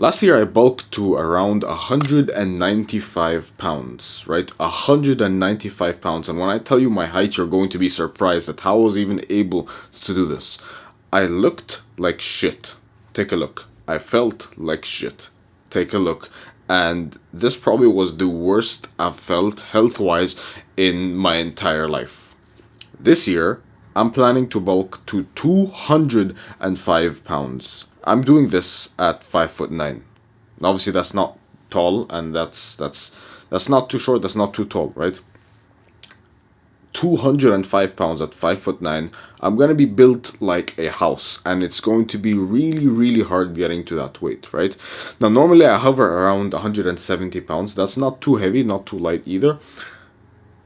Last year I bulked to around 195 pounds, right? 195 pounds. And when I tell you my height, you're going to be surprised at how I was even able to do this. I looked like shit. Take a look. I felt like shit. Take a look. And this probably was the worst I've felt health-wise in my entire life. This year, I'm planning to bulk to 205 pounds. I'm doing this at 5'9". Obviously, that's not tall, and that's not too short. That's not too tall, right? 205 pounds at 5'9". I'm gonna be built like a house, and it's going to be really hard getting to that weight, right? Now, normally I hover around 170 pounds. That's not too heavy, not too light either.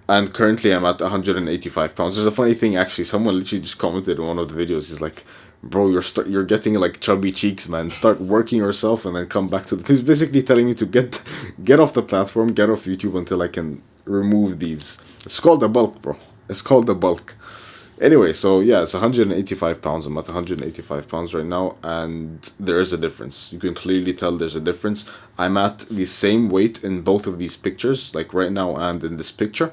And currently I'm at 185 pounds. There's a funny thing, actually. Someone literally just commented in one of the videos. He's like, bro, you're getting like chubby cheeks, man. Start working yourself and then come back to the... He's basically telling me to get off the platform, get off YouTube until I can remove these. It's called a bulk, bro. It's called a bulk. Anyway, so yeah, it's 185 pounds. I'm at 185 pounds right now, and there is a difference. You can clearly tell there's a difference. I'm at the same weight in both of these pictures, like right now and in this picture.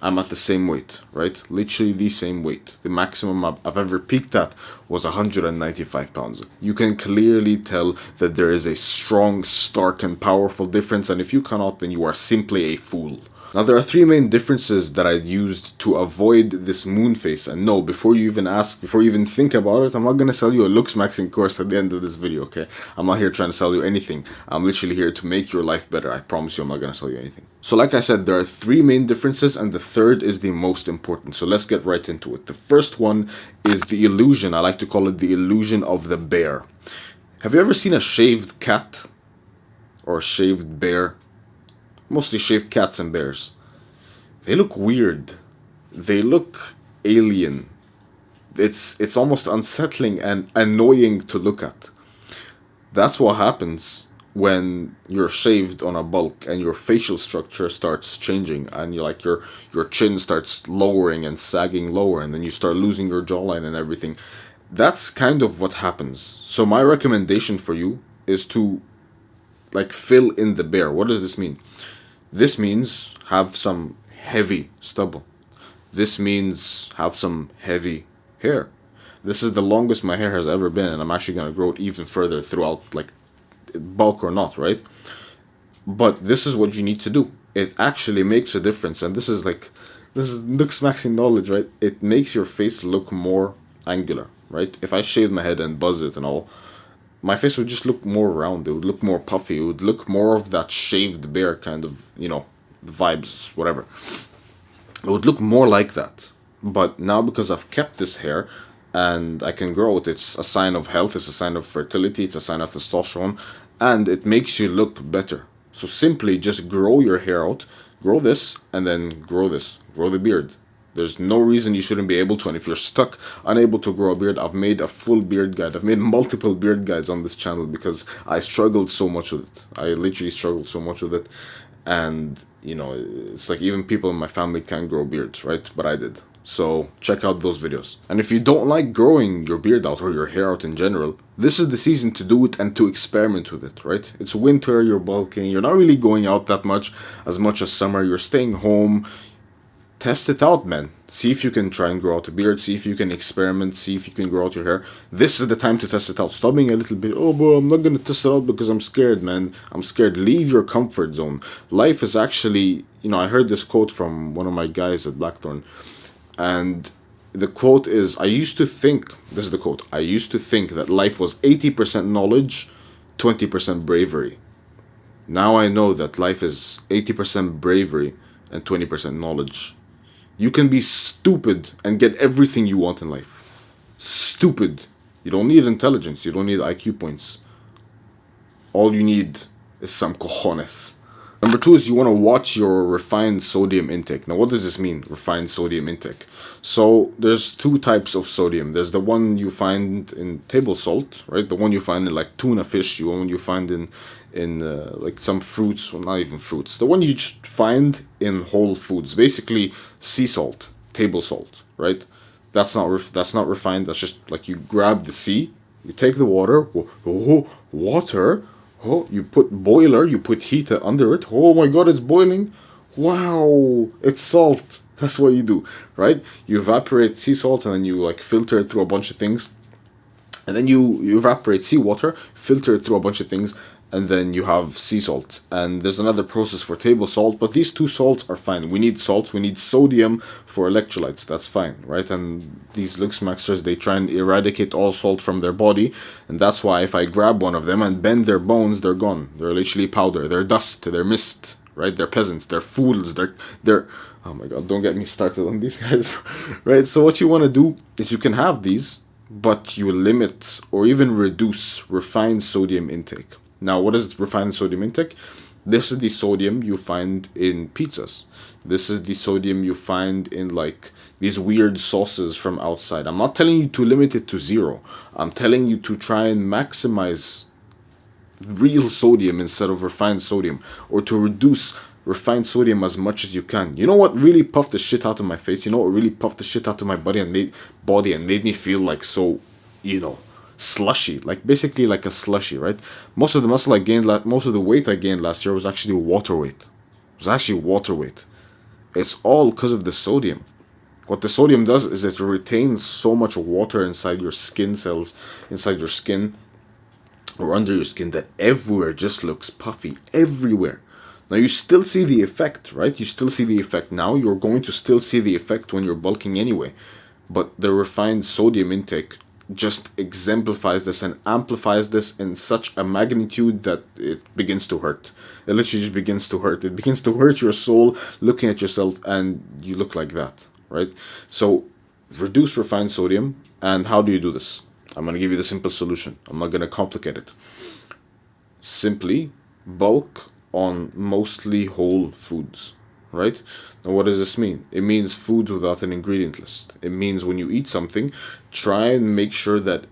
I'm at the same weight, right? Literally the same weight. The maximum I've ever peaked at was 195 pounds. You can clearly tell that there is a strong, stark, and powerful difference, and if you cannot, then you are simply a fool. Now, there are three main differences that I used to avoid this moon face. And no, before you even think about it, I'm not going to sell you a looks maxing course at the end of this video, okay? I'm not here trying to sell you anything. I'm literally here to make your life better. I promise you I'm not going to sell you anything. So like I said, there are three main differences, and the third is the most important. So let's get right into it. The first one is the illusion. I like to call it the illusion of the bear. Have you ever seen a shaved cat? Or a shaved bear? Mostly shaved cats and bears. They look weird. They look alien. It's almost unsettling and annoying to look at. That's what happens when you're shaved on a bulk and your facial structure starts changing, and your chin starts lowering and sagging lower, and then you start losing your jawline and everything. That's kind of what happens. So my recommendation for you is to fill in the bear. What does this mean? This means have some heavy stubble. This means have some heavy hair. This is the longest my hair has ever been, and I'm actually going to grow it even further throughout, bulk or not, right? But this is what you need to do. It actually makes a difference, and this is looks maxing knowledge, right? It makes your face look more angular, right? If I shave my head and buzz it and all, my face would just look more round. It would look more puffy. It would look more of that shaved bear kind of, vibes, whatever. It would look more like that. But now, because I've kept this hair and I can grow it, it's a sign of health, it's a sign of fertility, it's a sign of testosterone, and it makes you look better. So simply just grow your hair out, grow this, and then grow this. Grow the beard. There's no reason you shouldn't be able to, and if you're stuck, unable to grow a beard, I've made a full beard guide. I've made multiple beard guides on this channel because I struggled so much with it. I literally struggled so much with it, and, it's like even people in my family can't grow beards, right? But I did. So check out those videos. And if you don't like growing your beard out or your hair out in general, this is the season to do it and to experiment with it, right? It's winter, you're bulking, you're not really going out that much as summer, you're staying home. Test it out, man. See if you can try and grow out a beard. See if you can experiment. See if you can grow out your hair. This is the time to test it out. Stop being a little bit, oh, bro, I'm not going to test it out because I'm scared, man. I'm scared. Leave your comfort zone. Life is actually, I heard this quote from one of my guys at Blackthorn. And the quote is, this is the quote, I used to think that life was 80% knowledge, 20% bravery. Now I know that life is 80% bravery and 20% knowledge. You can be stupid and get everything you want in life. Stupid. You don't need intelligence. You don't need IQ points. All you need is some cojones. Number two is you want to watch your refined sodium intake. Now, what does this mean, refined sodium intake? So there's two types of sodium. There's the one you find in table salt, right? The one you find in tuna fish. The one you find in some fruits, well, not even fruits. The one you find in Whole Foods, basically sea salt, table salt, right? That's not refined. That's just you grab the sea, you take the water, Oh, you put boiler, you put heat under it. Oh my god, it's boiling. Wow, it's salt. That's what you do, right? You evaporate sea salt and then you like filter it through a bunch of things. And then you evaporate seawater, filter it through a bunch of things, and then you have sea salt. And there's another process for table salt, but these two salts are fine. We need salts, we need sodium for electrolytes, that's fine, right? And these Luxmaxers, they try and eradicate all salt from their body, and that's why if I grab one of them and bend their bones, they're gone. They're literally powder, they're dust, they're mist, right? They're peasants, they're fools, they're oh my god, don't get me started on these guys, right? So what you want to do is you can have these, but you limit or even reduce refined sodium intake. Now, what is refined sodium intake? This is the sodium you find in pizzas. This is the sodium you find in like these weird sauces from outside. I'm not telling you to limit it to zero. I'm telling you to try and maximize real sodium instead of refined sodium, or to reduce refined sodium as much as you can. You know what really puffed the shit out of my face? You know what really puffed the shit out of my body and made me feel like so, you know, slushy, like basically like a slushy, right? Most of the muscle I gained, most of the weight I gained last year was actually water weight. It was actually water weight. It's all because of the sodium. What the sodium does is it retains so much water inside your skin cells, inside your skin, or under your skin, that everywhere just looks puffy. Everywhere. Now you still see the effect, right? You still see the effect now. You're going to still see the effect when you're bulking anyway. But the refined sodium intake just exemplifies this and amplifies this in such a magnitude that it begins to hurt. It literally just begins to hurt. It begins to hurt your soul looking at yourself and you look like that, right? So reduce refined sodium. And how do you do this? I'm going to give you the simple solution. I'm not going to complicate it. Simply bulk on mostly whole foods, right? Now, what does this mean? It means foods without an ingredient list. It means when you eat something, try and make sure that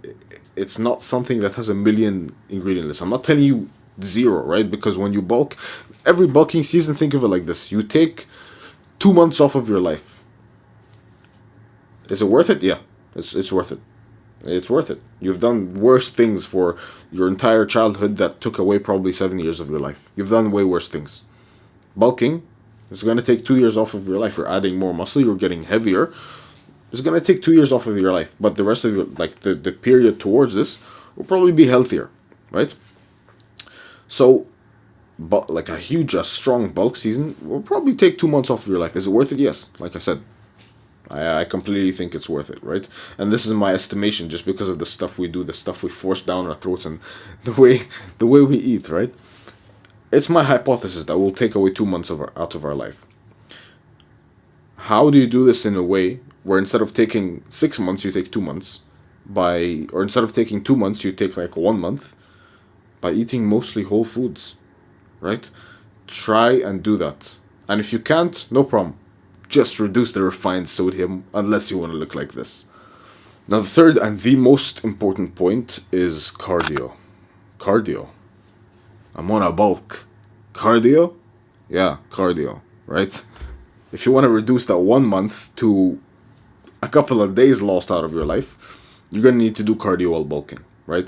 it's not something that has a million ingredient lists. I'm not telling you zero, right? Because when you bulk, every bulking season, think of it like this. You take 2 months off of your life. Is it worth it? Yeah, it's worth it. It's worth it. You've done worse things for your entire childhood that took away probably 7 years of your life. You've done way worse things. Bulking is going to take 2 years off of your life. You're adding more muscle, you're getting heavier. It's going to take 2 years off of your life. But the rest of your, like the period towards this, will probably be healthier, right? So, but like a strong bulk season will probably take 2 months off of your life. Is it worth it? Yes. Like I said, I completely think it's worth it, right? And this is my estimation, just because of the stuff we do, the stuff we force down our throats, and the way we eat, right? It's my hypothesis that we'll take away 2 months out of our life. How do you do this in a way where instead of taking 6 months, you take 2 months, or instead of taking 2 months, you take like 1 month, by eating mostly whole foods, right? Try and do that. And if you can't, no problem. Just reduce the refined sodium unless you want to look like this. Now, the third and the most important point is cardio. Cardio. I'm on a bulk. Cardio? Yeah, cardio, right? If you want to reduce that 1 month to a couple of days lost out of your life, you're going to need to do cardio while bulking, right?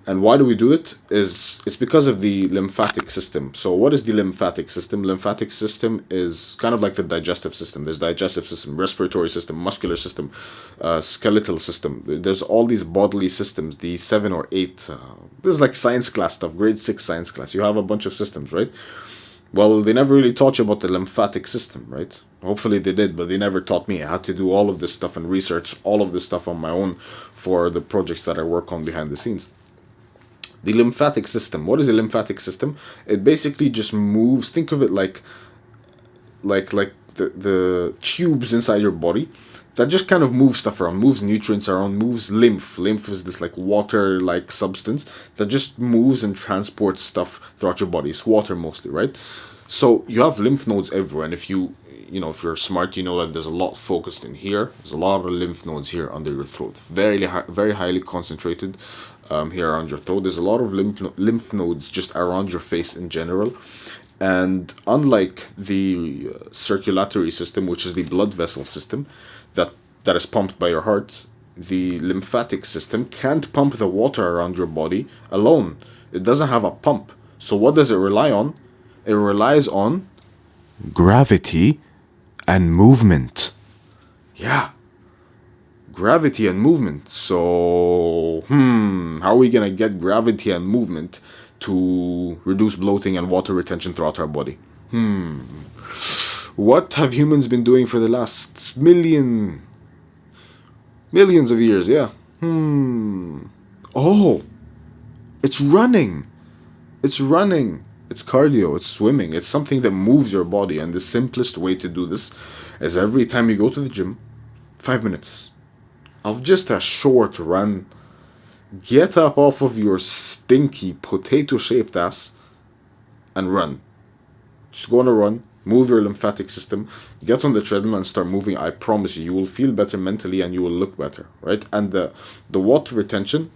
And why do we do it? It's because of the lymphatic system. So what is the lymphatic system? Lymphatic system is kind of like the digestive system. There's digestive system, respiratory system, muscular system, skeletal system. There's all these bodily systems, the 7 or 8. This is like science class stuff, grade 6 science class. You have a bunch of systems, right? Well, they never really taught you about the lymphatic system, right? Hopefully they did, but they never taught me. I had to do all of this stuff and research all of this stuff on my own for the projects that I work on behind the scenes. The lymphatic system. What is the lymphatic system? It basically just moves. Think of it like the tubes inside your body that just kind of move stuff around, moves nutrients around, moves lymph. Lymph is this like water-like substance that just moves and transports stuff throughout your body. It's water mostly, right? So you have lymph nodes everywhere, and if if you're smart, you know that there's a lot focused in here. There's a lot of lymph nodes here under your throat, very highly concentrated here around your throat. There's a lot of lymph nodes just around your face in general. And unlike the circulatory system, which is the blood vessel system that is pumped by your heart, the lymphatic system can't pump the water around your body alone. It doesn't have a pump. So what does it rely on? It relies on gravity and movement. Yeah. Gravity and movement. So, how are we gonna get gravity and movement to reduce bloating and water retention throughout our body? What have humans been doing for the last millions of years? Yeah. Oh, it's running. It's running. It's cardio. It's swimming. It's something that moves your body. And the simplest way to do this is every time you go to the gym, 5 minutes of just a short run. Get up off of your stinky potato-shaped ass and run. Just go on a run, move your lymphatic system, get on the treadmill and start moving. I promise you, you will feel better mentally and you will look better, right? And the water retention,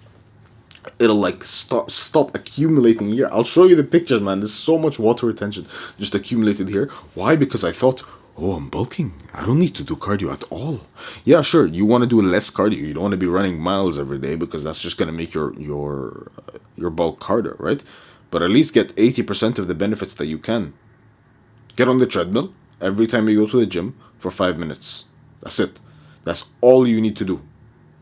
it'll like stop accumulating here. I'll show you the pictures, man. There's so much water retention just accumulated here. Why? Because I thought, oh, I'm bulking. I don't need to do cardio at all. Yeah, sure. You want to do less cardio. You don't want to be running miles every day because that's just gonna make your bulk harder, right? But at least get 80% of the benefits that you can. Get on the treadmill every time you go to the gym for 5 minutes. That's it. That's all you need to do.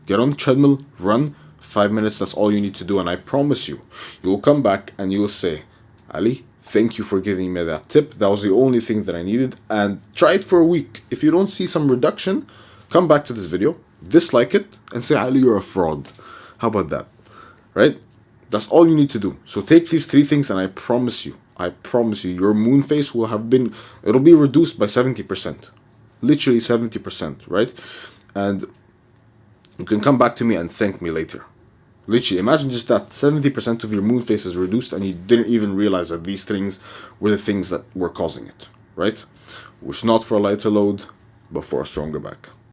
Get on the treadmill, run 5 minutes. That's all you need to do. And I promise you, you will come back and you will say, Ali, thank you for giving me that tip. That was the only thing that I needed. And try it for a week. If you don't see some reduction, come back to this video, dislike it, and say, Ali, you're a fraud. How about that? Right? That's all you need to do. So take these 3 things and I promise you, your moon phase will have been, it'll be reduced by 70%. Literally 70%, right? And you can come back to me and thank me later. Literally, imagine just that 70% of your moon phase is reduced and you didn't even realize that these things were the things that were causing it, right? Which not for a lighter load, but for a stronger back.